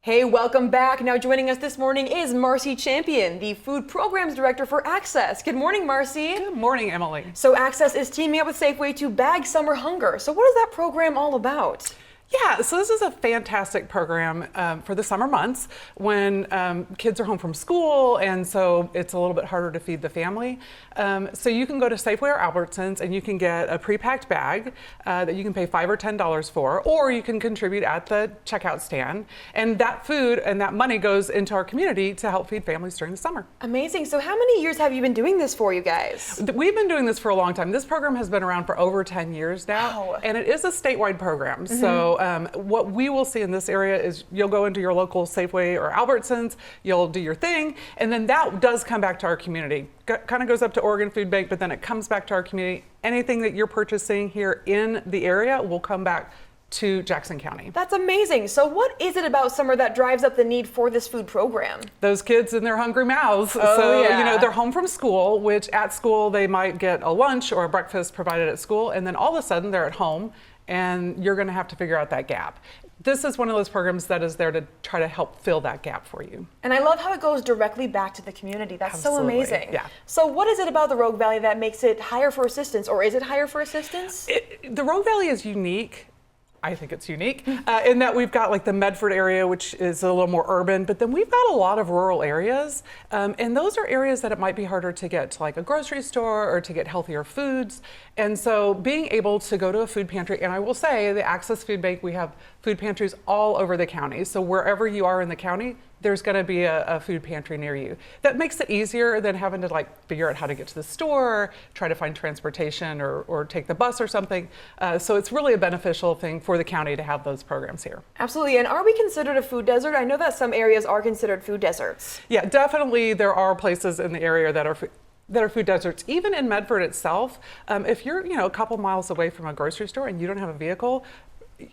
Hey, welcome back. Now joining us this morning is Marcy Champion, the Food Programs Director for Access. Good morning, Marcy. Good morning, Emily. So Access is teaming up with Safeway to bag summer hunger. So what is that program all about? Yeah, so this is a fantastic program for the summer months when kids are home from school, and so it's a little bit harder to feed the family. So you can go to Safeway or Albertsons and you can get a pre-packed bag that you can pay $5 or $10 for, or you can contribute at the checkout stand. And that food and that money goes into our community to help feed families during the summer. Amazing. So how many years have you been doing this for, you guys? We've been doing this for a long time. This program has been around for over 10 years now, Wow. and it is a statewide program. So what we will see in this area is you'll go into your local Safeway or Albertsons, you'll do your thing, and then that does come back to our community. Kind of goes up to Oregon Food Bank, but then it comes back to our community. Anything that you're purchasing here in the area will come back to Jackson County. That's amazing. So what is it about summer that drives up the need for this food program? Those kids and their hungry mouths. Oh, so, yeah. they're home from school, which at school they might get a lunch or a breakfast provided at school, and then all of a sudden they're at home and you're going to have to figure out that gap. This is one of those programs that is there to try to help fill that gap for you. And I love how it goes directly back to the community. That's Absolutely. so amazing. Yeah. So what is it about the Rogue Valley that makes it higher for assistance, or is it higher for assistance? The Rogue Valley is unique. I think it's unique in that we've got like the Medford area, which is a little more urban, but then we've got a lot of rural areas. And those are areas that it might be harder to get to like a grocery store or to get healthier foods. And so being able to go to a food pantry, and I will say the Access Food Bank, we have food pantries all over the county. So wherever you are in the county, there's going to be a food pantry near you. That makes it easier than having to like figure out how to get to the store, try to find transportation or take the bus or something. So it's really a beneficial thing for the county to have those programs here. Absolutely. And are we considered a food desert? I know that some areas are considered food deserts. Yeah, definitely there are places in the area that are food deserts. Even in Medford itself, if you're a couple miles away from a grocery store and you don't have a vehicle,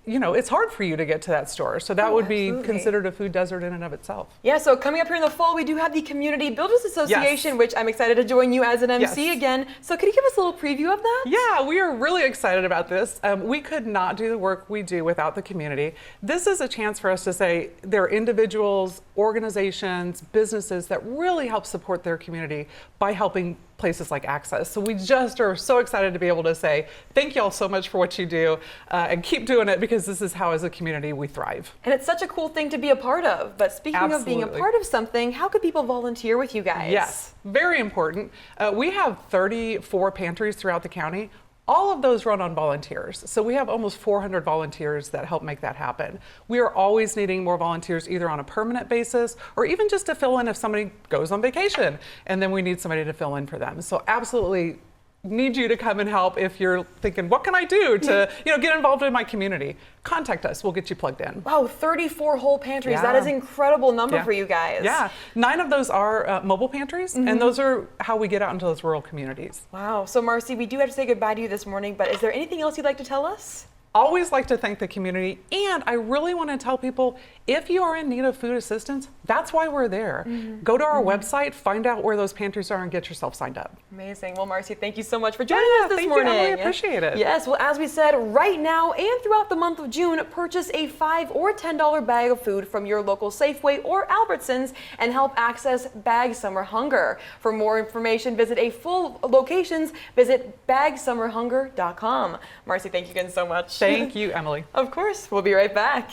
it's hard for you to get to that store. So that would be considered a food desert in and of itself. Yeah, so coming up here in the fall, we do have the Community Builders Association, Yes. which I'm excited to join you as an MC Yes. again. So could you give us a little preview of that? Yeah, we are really excited about this. We could not do the work we do without the community. This is a chance for us to say there are individuals, organizations, businesses that really help support their community by helping places like Access. So we just are so excited to be able to say, thank you all so much for what you do and keep doing it, because this is how as a community we thrive. And it's such a cool thing to be a part of. But speaking of being a Absolutely. part of something, how could people volunteer with you guys? Yes, very important. We have 34 pantries throughout the county. All of those run on volunteers. So we have almost 400 volunteers that help make that happen. We are always needing more volunteers, either on a permanent basis or even just to fill in if somebody goes on vacation and then we need somebody to fill in for them. So absolutely need you to come and help. If you're thinking, what can I do to get involved in my community? Contact us, we'll get you plugged in. Wow, 34 whole pantries. Yeah. That is an incredible number Yeah. for you guys. Yeah, 9 of those are mobile pantries, and those are how we get out into those rural communities. Wow. So Marcy, we do have to say goodbye to you this morning, but is there anything else you'd like to tell us? Always like to thank the community, and I really want to tell people, if you are in need of food assistance, that's why we're there. Go to our website, find out where those pantries are, and get yourself signed up. Amazing. Well, Marcy, thank you so much for joining us this thank morning. you, Emily. Appreciate it. Yes, well, as we said, right now and throughout the month of June, purchase a $5 or $10 bag of food from your local Safeway or Albertsons and help Access bag summer hunger. For more information, visit a full locations, visit bagsummerhunger.com. Marcy, thank you again so much. Thank you, Emily. Of course, we'll be right back.